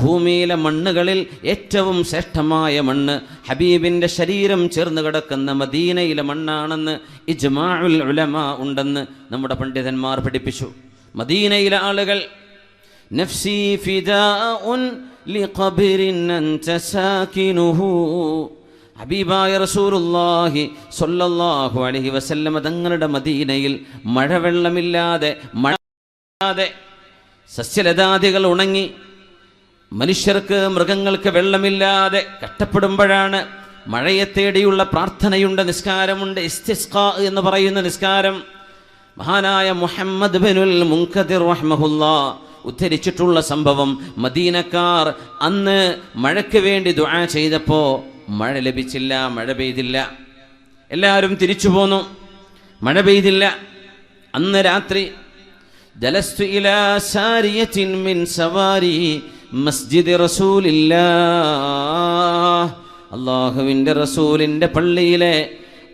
ഭൂമിയിലെ മണ്ണുകളിൽ ഏറ്റവും ശ്രേഷ്ഠമായ മണ്ണ് ഹബീബിൻ്റെ ശരീരം ചേർന്ന് കിടക്കുന്ന മദീനയിലെ മണ്ണാണെന്ന് ഇജ്മാഉൽ ഉലമാ ഉണ്ടെന്ന് നമ്മുടെ പണ്ഡിതന്മാർ പഠിപ്പിച്ചു. മദീനയിലെ ആളുകൾ നഫ്സി ഫിദാഉൻ ലിഖബ്രിൻ അൻത സാകിനുഹു, ഹബീബായ റസൂലുള്ളാഹി സ്വല്ലല്ലാഹു അലൈഹി വസല്ലം തങ്ങളുടെ മദീനയിൽ മഴവെള്ളമില്ലാതെ സസ്യലതാദികൾ ഉണങ്ങി മനുഷ്യർക്ക് മൃഗങ്ങൾക്ക് വെള്ളമില്ലാതെ കഷ്ടപ്പെടുമ്പോഴാണ് മഴയെ തേടിയുള്ള പ്രാർത്ഥനയുണ്ട്, നിസ്കാരമുണ്ട്. ഇസ്തിസ്ഖാ എന്ന് പറയുന്ന നിസ്കാരം മഹാനായ മുഹമ്മദ് ബിനുൽ മുൻകദിർ റഹ്മഹുല്ലാഹ് ഉദ്ധരിച്ചിട്ടുള്ള സംഭവം. മദീനക്കാർ അന്ന് മഴയ്ക്ക് വേണ്ടി ദുആ ചെയ്തപ്പോൾ മഴ ലഭിച്ചില്ല, മഴ പെയ്തില്ല. എല്ലാവരും തിരിച്ചു പോന്നു, മഴ പെയ്തില്ല. അന്ന് രാത്രി ജലസ്തു ഇലാ സാരിയത്തിൻ മിൻ സവാരി മസ്ജിദ് റസൂലില്ലാഹ്, അല്ലാഹുവിൻ്റെ റസൂലിൻ്റെ പള്ളിയിലെ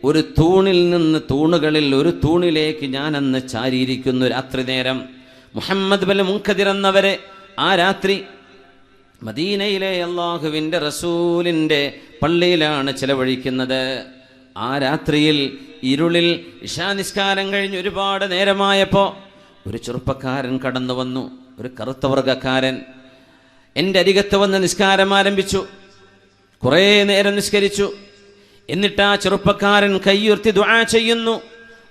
ഒരു തൂണിൽ നിന്ന്, തൂണുകളിൽ ഒരു തൂണിലേക്ക് ഞാൻ അന്ന് ചാരിയിരിക്കുന്നു രാത്രി നേരം. മുഹമ്മദ് ബിൻ മുൻകദിർ എന്നവരെ ആ രാത്രി മദീനയിലെ അല്ലാഹുവിൻ്റെ റസൂലിൻ്റെ പള്ളിയിലാണ് ചിലവഴിക്കുന്നത്. ആ രാത്രിയിൽ ഇരുളിൽ ഇശാ നിസ്കാരം കഴിഞ്ഞ് ഒരുപാട് നേരമായപ്പോൾ ഒരു ചെറുപ്പക്കാരൻ കടന്നു വന്നു, ഒരു കറുത്ത വർഗ്ഗക്കാരൻ. എൻ്റെ അരികത്ത് വന്ന് നിസ്കാരം ആരംഭിച്ചു. കുറേ നേരം നിസ്കരിച്ചു. എന്നിട്ട് ആ ചെറുപ്പക്കാരൻ കൈയുയർത്തി ദുആ ചെയ്യുന്നു,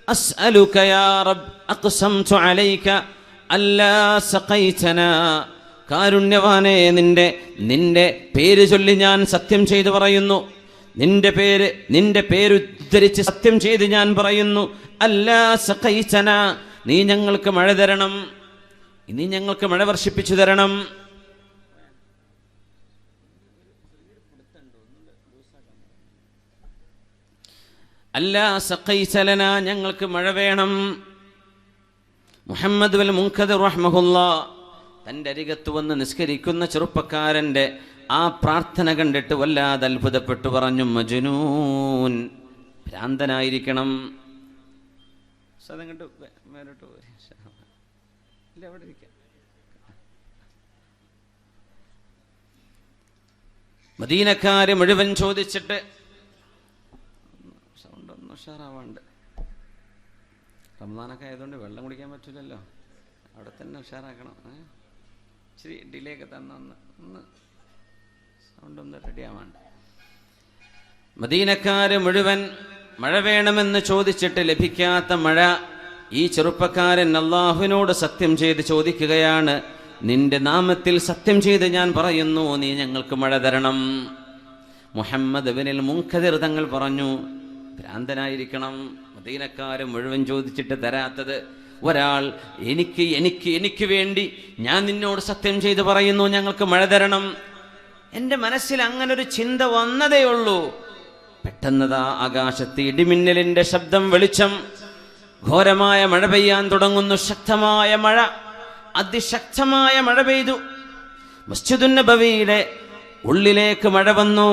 അസ്അലുക യാ റബ്ബ് അഖ്സംതു അലൈക അല്ലാ സഖൈതനാ, കാരുണ്യവാനേ, നിന്റെ പേര് ചൊല്ലി ഞാൻ സത്യം ചെയ്തു പറയുന്നു, നിന്റെ പേര് ഉദ്ധരിച്ച് സത്യം ചെയ്ത് ഞാൻ പറയുന്നു, അല്ലാ സഖൈതനാ, നീ ഞങ്ങൾക്ക് മഴ തരണം, നീ ഞങ്ങൾക്ക് മഴ വർഷിപ്പിച്ചു തരണം. അല്ലാ സഖൈത ലനാ, ഞങ്ങൾക്ക് മഴ വേണം. മുഹമ്മദ് ബിൻ മുൻകദിർ റഹ്മഹുല്ലാഹ് തൻ്റെ അരികത്ത് വന്ന് നിസ്കരിക്കുന്ന ചെറുപ്പക്കാരൻ്റെ ആ പ്രാർത്ഥന കണ്ടിട്ട് വല്ലാതെ അത്ഭുതപ്പെട്ടു പറഞ്ഞു, മജ്നൂൻ, ഭ്രാന്തനായിരിക്കണം. മദീനക്കാര് മുഴുവൻ ചോദിച്ചിട്ട് സൗണ്ട് ഒന്ന് ഉഷാറാവാണ്ട്, റമദാനൊക്കെ ആയതുകൊണ്ട് വെള്ളം കുടിക്കാൻ പറ്റില്ലല്ലോ, അവിടെ തന്നെ ഉഷാറാക്കണം. ഇച്ചിരി ഡിലേ ഒക്കെ തന്നെ ഒന്ന് സൗണ്ട് ഒന്ന് റെഡി ആവാണ്ട്. മദീനക്കാര് മുഴുവൻ മഴ വേണമെന്ന് ചോദിച്ചിട്ട് ലഭിക്കാത്ത മഴ ഈ ചെറുപ്പക്കാരൻ അല്ലാഹുവിനോട് സത്യം ചെയ്ത് ചോദിക്കുകയാണ്, നിന്റെ നാമത്തിൽ സത്യം ചെയ്ത് ഞാൻ പറയുന്നു, നീ ഞങ്ങൾക്ക് മഴ തരണം. മുഹമ്മദ് ബിനുൽ മുൻകദിർ തങ്ങൾ പറഞ്ഞു, ഭ്രാന്തനായിരിക്കണം, മദീനക്കാര് മുഴുവൻ ചോദിച്ചിട്ട് തരാത്തത്. ഒരാൾ എനിക്ക് വേണ്ടി ഞാൻ നിന്നോട് സത്യം ചെയ്ത് പറയുന്നു, ഞങ്ങൾക്ക് മഴ തരണം. എൻ്റെ മനസ്സിൽ അങ്ങനൊരു ചിന്ത വന്നതേ ഉള്ളൂ. പെട്ടെന്നതാ ആകാശത്ത് ഇടിമിന്നലിൻ്റെ ശബ്ദം, വെളിച്ചം, ഘോരമായ മഴ പെയ്യാൻ തുടങ്ങുന്നു. ശക്തമായ മഴ, അതിശക്തമായ മഴ പെയ്തു. മസ്ജിദുൻ നബവിയുടെ ഉള്ളിലേക്ക് മഴ വന്നു.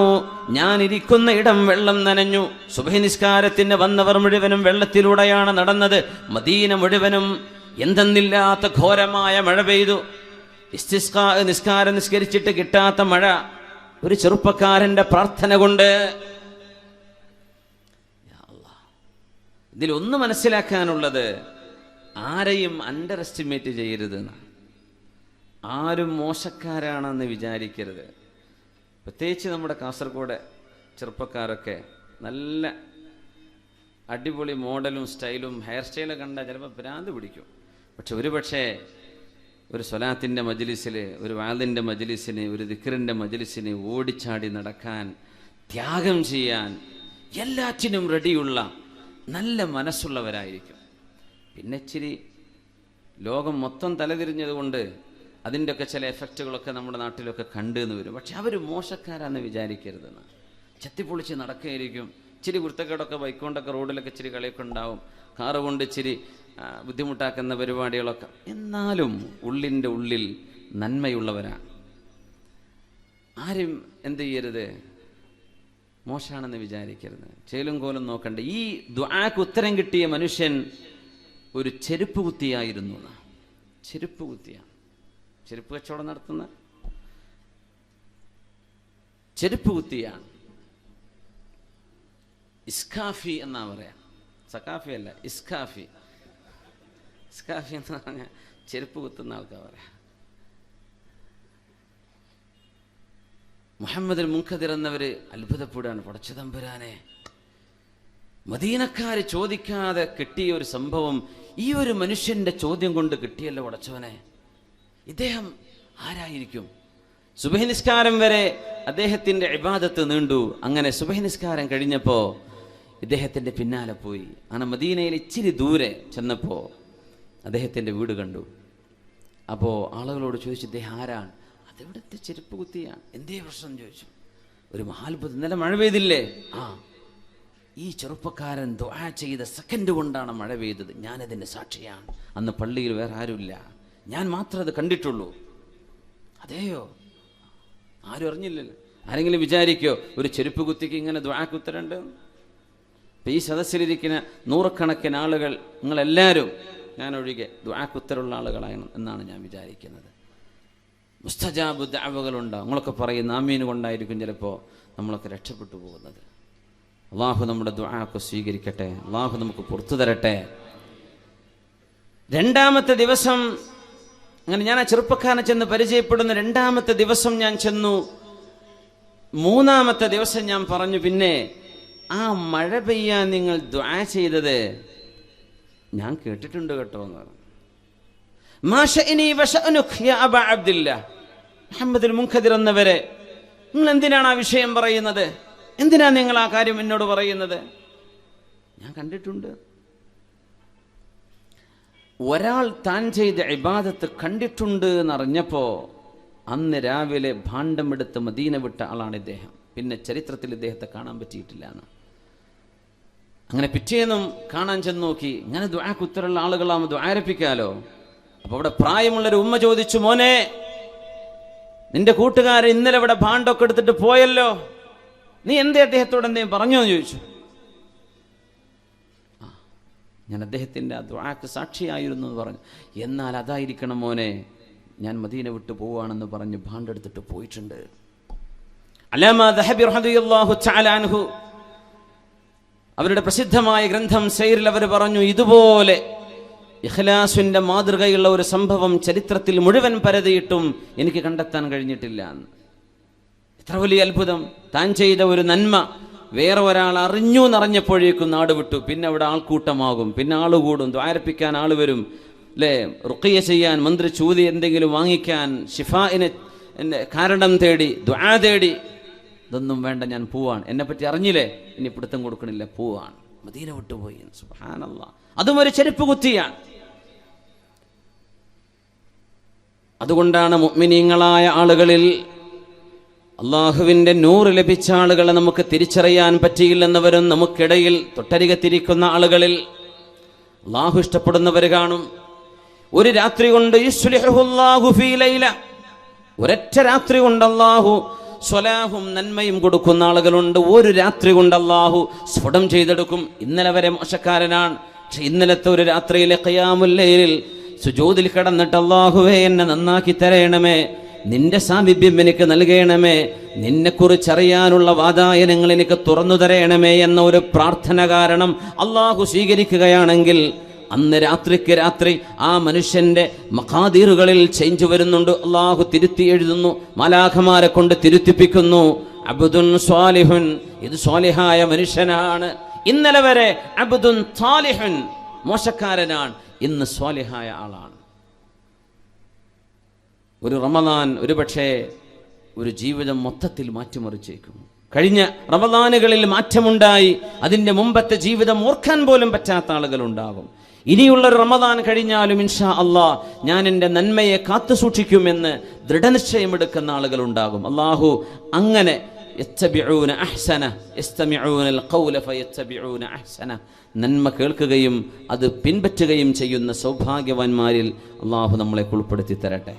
ഞാൻ ഇരിക്കുന്ന ഇടം വെള്ളം നനഞ്ഞു. സുബ്ഹി നിസ്കാരത്തിന് വന്നവർ മുഴുവനും വെള്ളത്തിലൂടെയാണ് നടന്നത്. മദീന മുഴുവനും എന്തെന്നില്ലാത്ത ഘോരമായ മഴ പെയ്തു. ഇസ്തിസ്ഖാ നിസ്കാരം നിസ്കരിച്ചിട്ട് കിട്ടാത്ത മഴ ഒരു ചെറുപ്പക്കാരന്റെ പ്രാർത്ഥന കൊണ്ട്. ഇതിലൊന്ന് മനസ്സിലാക്കാനുള്ളത്, ആരെയും അണ്ടർ എസ്റ്റിമേറ്റ് ചെയ്യരുത്, ആരും മോശക്കാരാണെന്ന് വിചാരിക്കരുത്. പ്രത്യേകിച്ച് നമ്മുടെ കാസർഗോഡ് ചെറുപ്പക്കാരൊക്കെ നല്ല അടിപൊളി മോഡലും സ്റ്റൈലും ഹെയർ സ്റ്റൈലും കണ്ടാൽ ചിലപ്പോൾ ഭ്രാന്ത് പിടിക്കും. പക്ഷെ ഒരു സ്വലാത്തിൻ്റെ മജ്ലിസിൽ, ഒരു വാദിൻ്റെ മജ്ലിസിന്, ഒരു ദിക്റിൻ്റെ മജ്ലിസിന് ഓടിച്ചാടി നടക്കാൻ, ത്യാഗം ചെയ്യാൻ എല്ലാറ്റിനും റെഡിയുള്ള നല്ല മനസ്സുള്ളവരായിരിക്കും. പിന്നെ ഇച്ചിരി ലോകം മൊത്തം തലതിരിഞ്ഞതുകൊണ്ട് അതിൻ്റെയൊക്കെ ചില എഫക്റ്റുകളൊക്കെ നമ്മുടെ നാട്ടിലൊക്കെ കണ്ടെന്ന് വരും. പക്ഷെ അവർ മോശക്കാരാണെന്ന് വിചാരിക്കരുതെന്ന്. ചെത്തിപ്പൊളിച്ച് നടക്കുകയായിരിക്കും. ഇച്ചിരി വൃത്തക്കേടൊക്കെ ബൈക്കൊണ്ടൊക്കെ റോഡിലൊക്കെ ഇച്ചിരി കളിയൊക്കെ ഉണ്ടാവും, കാറ് കൊണ്ട് ഇച്ചിരി ബുദ്ധിമുട്ടാക്കുന്ന പരിപാടികളൊക്കെ. എന്നാലും ഉള്ളിൻ്റെ ഉള്ളിൽ നന്മയുള്ളവരാണ്. ആരും എന്ത് ചെയ്യരുത്, മോശമാണെന്ന് വിചാരിക്കരുത്. ചേലും കോലും നോക്കണ്ട. ഈ ദുആക്ക് ഉത്തരം കിട്ടിയ മനുഷ്യൻ ഒരു ചെരുപ്പ് കുത്തിയായിരുന്നു. ചെരുപ്പ് കുത്തിയാണ്, ചെരുപ്പ് കച്ചവടം നടത്തുന്ന ചെരുപ്പ് കുത്തിയാണ്. ഇസ്കാഫി എന്നാ പറയാ, സക്കാഫി അല്ല, ഇസ്കാഫി. ഇസ്കാഫി എന്ന് പറഞ്ഞാൽ ചെരുപ്പ് കുത്തുന്ന ആൾക്കാർ പറയാം. മുഹമ്മദ് മുൻകദിർ എന്നവര് അത്ഭുതപ്പെടുകയാണ്. പടച്ച തമ്പുരാനെ, മദീനക്കാര് ചോദിക്കാതെ കിട്ടിയ ഒരു സംഭവം ഈ ഒരു മനുഷ്യന്റെ ചോദ്യം കൊണ്ട് കിട്ടിയല്ലോ പടച്ചവനെ. ഇദ്ദേഹം ആരായിരിക്കും? സുബഹി നിസ്കാരം വരെ അദ്ദേഹത്തിന്റെ ഇബാദത്ത് നീണ്ടു. അങ്ങനെ സുബഹി നിസ്കാരം കഴിഞ്ഞപ്പോൾ ഇദ്ദേഹത്തിന്റെ പിന്നാലെ പോയി. അങ്ങനെ മദീനയിൽ ഇച്ചിരി ദൂരെ ചെന്നപ്പോൾ അദ്ദേഹത്തിന്റെ വീട് കണ്ടു. അപ്പോൾ ആളുകളോട് ചോദിച്ചു, ഇദ്ദേഹം ആരാണ്? അതെവിടുത്തെ ചെരുപ്പ് കുത്തിയാണ്. എന്തേ പ്രശ്നം ചോദിച്ചു. ഒരു മഹാത്ഭുതം, ഇന്നലെ മഴ പെയ്തില്ലേ? ഈ ചെറുപ്പക്കാരൻ ദുആ ചെയ്ത സെക്കൻഡ് കൊണ്ടാണ് മഴ പെയ്തത്. ഞാനതിൻ്റെ സാക്ഷിയാണ്. അന്ന് പള്ളിയിൽ വേറെ ആരുമില്ല, ഞാൻ മാത്രമേ അത് കണ്ടിട്ടുള്ളൂ. അതെയോ? ആരും അറിഞ്ഞില്ലല്ലോ. ആരെങ്കിലും വിചാരിക്കോ ഒരു ചെരുപ്പ് കുത്തിക്ക് ഇങ്ങനെ ദുആക്ക് ഉത്തരണ്ട്? ഇപ്പം ഈ സദസ്സിലിരിക്കുന്ന നൂറുകണക്കിന് ആളുകൾ, നിങ്ങളെല്ലാവരും ഞാനൊഴികെ ദുആക്ക് ഉത്തരമുള്ള ആളുകളാണ് എന്നാണ് ഞാൻ വിചാരിക്കുന്നത്. മുസ്തജാബ് ദഅവകളുണ്ടാവും. നിങ്ങളൊക്കെ പറയുന്ന ആമീൻ കൊണ്ടായിരിക്കും ചിലപ്പോൾ നമ്മളൊക്കെ രക്ഷപ്പെട്ടു പോകുന്നത്. അള്ളാഹു നമ്മുടെ ദുആക്ക് സ്വീകരിക്കട്ടെ. അള്ളാഹു നമുക്ക് പുറത്തു തരട്ടെ. രണ്ടാമത്തെ ദിവസം അങ്ങനെ ഞാൻ ആ ചെറുപ്പക്കാരനെ ചെന്ന് പരിചയപ്പെടുന്ന രണ്ടാമത്തെ ദിവസം ഞാൻ ചെന്നു. മൂന്നാമത്തെ ദിവസം ഞാൻ പറഞ്ഞു, പിന്നെ ആ മഴ പെയ്യാൻ നിങ്ങൾ ദുആ ചെയ്തത് ഞാൻ കേട്ടിട്ടുണ്ട് കേട്ടോ എന്ന് പറഞ്ഞു. മുഹമ്മദ് മുൻകദിർ എന്നവരെ, നിങ്ങൾ എന്തിനാണ് ആ വിഷയം പറയുന്നത്? എന്തിനാ നിങ്ങൾ ആ കാര്യം എന്നോട് പറയുന്നത്? ഞാൻ കണ്ടിട്ടുണ്ട്. ഒരാൾ താൻ ചെയ്ത ഇബാദത്ത് കണ്ടിട്ടുണ്ട് എന്നറിഞ്ഞപ്പോ അന്ന് രാവിലെ ഭാണ്ഡമെടുത്ത് മദീന വിട്ട ആളാണ് ഇദ്ദേഹം. പിന്നെ ചരിത്രത്തിൽ ഇദ്ദേഹത്തെ കാണാൻ പറ്റിയിട്ടില്ല എന്ന്. അങ്ങനെ പിറ്റേന്നും കാണാൻ ചെന്ന് നോക്കി. ഇങ്ങനെ ദുആക്ക് ഉത്തരമുള്ള ആളുകളാകുമ്പോൾ ദുആരപ്പിക്കാലോ. അപ്പൊ അവിടെ പ്രായമുള്ളൊരു ഉമ്മ ചോദിച്ചു, മോനെ, നിന്റെ കൂട്ടുകാരൻ ഇന്നലെ ഇവിടെ ഭാണ്ഡൊക്കെ എടുത്തിട്ട് പോയല്ലോ, നീ എന്തേ അദ്ദേഹത്തോട് എന്തെങ്കിലും പറഞ്ഞോ എന്ന് ചോദിച്ചു. ഞാൻ അദ്ദേഹത്തിൻ്റെ ആ ദുആക്ക് സാക്ഷിയായിരുന്നു എന്ന് പറഞ്ഞു. എന്നാൽ അതായിരിക്കണം മോനെ, ഞാൻ മദീന വിട്ടു പോവുകയാണെന്ന് പറഞ്ഞ് ഭാണ്ഡെടുത്തിട്ട് പോയിട്ടുണ്ട്. അല്ലാമ ദഹബി റളിയല്ലാഹു തആല അൻഹു അവരുടെ പ്രസിദ്ധമായ ഗ്രന്ഥം സൈറിൽ അവർ പറഞ്ഞു, ഇതുപോലെ ഇഖ്ലാസിന്റെ മാതൃകയുള്ള ഒരു സംഭവം ചരിത്രത്തിൽ മുഴുവൻ പരതിയിട്ടും എനിക്ക് കണ്ടെത്താൻ കഴിഞ്ഞിട്ടില്ല എന്ന്. എത്ര വലിയ അത്ഭുതം! താൻ ചെയ്ത ഒരു നന്മ വേറെ ഒരാൾ അറിഞ്ഞു എന്നറിഞ്ഞപ്പോഴേക്കും നാട് വിട്ടു. പിന്നെ അവിടെ ആൾക്കൂട്ടമാകും, പിന്നെ ആള് കൂടും, ദ്വാരപ്പിക്കാൻ ആള് വരും, അല്ലേ, റുഖിയ ചെയ്യാൻ, മന്ത്രി ചൂതി എന്തെങ്കിലും വാങ്ങിക്കാൻ, ഷിഫാഇന് കാരണം തേടി, ദുആ തേടി. ഇതൊന്നും വേണ്ട, ഞാൻ പോവാണ്, എന്നെപ്പറ്റി അറിഞ്ഞില്ലേ, ഇനി പിടുത്തം കൊടുക്കണില്ല, പോവാണ്. മദീന വിട്ടുപോയി. സുബ്ഹാനല്ലാഹ്. അതും ഒരു ചെരുപ്പ് കുത്തിയാണ്. അതുകൊണ്ടാണ് മുഅ്മിനീങ്ങളായ ആളുകളിൽ അള്ളാഹുവിൻ്റെ നൂറ് ലഭിച്ച ആളുകളെ നമുക്ക് തിരിച്ചറിയാൻ പറ്റിയില്ലെന്നവരും നമുക്കിടയിൽ തൊട്ടരികത്തിരിക്കുന്ന ആളുകളിൽ അള്ളാഹു ഇഷ്ടപ്പെടുന്നവർ കാണും. ഒരു രാത്രി കൊണ്ട് യുസ്ലിഹുല്ലാഹു ഫീ ലൈല, ഒരൊറ്റ രാത്രി കൊണ്ട് അള്ളാഹു സ്വലാഹും നന്മയും കൊടുക്കുന്ന ആളുകളുണ്ട്. ഒരു രാത്രി കൊണ്ട് അള്ളാഹു സ്ഫുടം ചെയ്തെടുക്കും. ഇന്നലെ വരെ മോശക്കാരനാണ്, പക്ഷെ ഇന്നലത്തെ ഒരു രാത്രിയിലെ ഖിയാമുൽ ലൈലിൽ സുജൂദിൽ കിടന്നിട്ട് അള്ളാഹുവേ എന്നെ നന്നാക്കി തരയണമേ, നിന്റെ സാമീപ്യം എനിക്ക് നൽകണമേ, നിന്നെക്കുറിച്ചറിയാനുള്ള വാതായനങ്ങൾ എനിക്ക് തുറന്നു തരയണമേ എന്ന ഒരു പ്രാർത്ഥന കാരണം അള്ളാഹു സ്വീകരിക്കുകയാണെങ്കിൽ അന്ന് രാത്രിക്ക് രാത്രി ആ മനുഷ്യന്റെ മഖാദീറുകളിൽ ചേഞ്ച് വരുന്നുണ്ട്. അള്ളാഹു തിരുത്തി എഴുതുന്നു, മലാഖമാരെ കൊണ്ട് തിരുത്തിപ്പിക്കുന്നു. അബ്ദുൻ സ്വാലിഹുൻ, ഇത് സ്വാലിഹായ മനുഷ്യനാണ്. ഇന്നലെ വരെ അബ്ദുൻ സാലിഹുൻ, മോശക്കാരനാണ്, ഇന്ന് സ്വാലിഹായ ആളാണ്. ഒരു റമദാൻ ഒരുപക്ഷെ ഒരു ജീവിതം മൊത്തത്തിൽ മാറ്റിമറിച്ചേക്കും. കഴിഞ്ഞ റമദാനുകളിൽ മാറ്റമുണ്ടായി, അതിൻ്റെ മുമ്പത്തെ ജീവിതം ഓർക്കാൻ പോലും പറ്റാത്ത ആളുകളുണ്ടാകും. ഇനിയുള്ളൊരു റമദാൻ കഴിഞ്ഞാലും ഇൻഷാ അള്ളാഹ് ഞാൻ എൻ്റെ നന്മയെ കാത്തു സൂക്ഷിക്കുമെന്ന് ദൃഢനിശ്ചയമെടുക്കുന്ന ആളുകളുണ്ടാകും. അള്ളാഹു അങ്ങനെ നന്മ കേൾക്കുകയും അത് പിൻപറ്റുകയും ചെയ്യുന്ന സൗഭാഗ്യവാന്മാരിൽ അള്ളാഹു നമ്മളെ ഉൾപ്പെടുത്തി തരട്ടെ.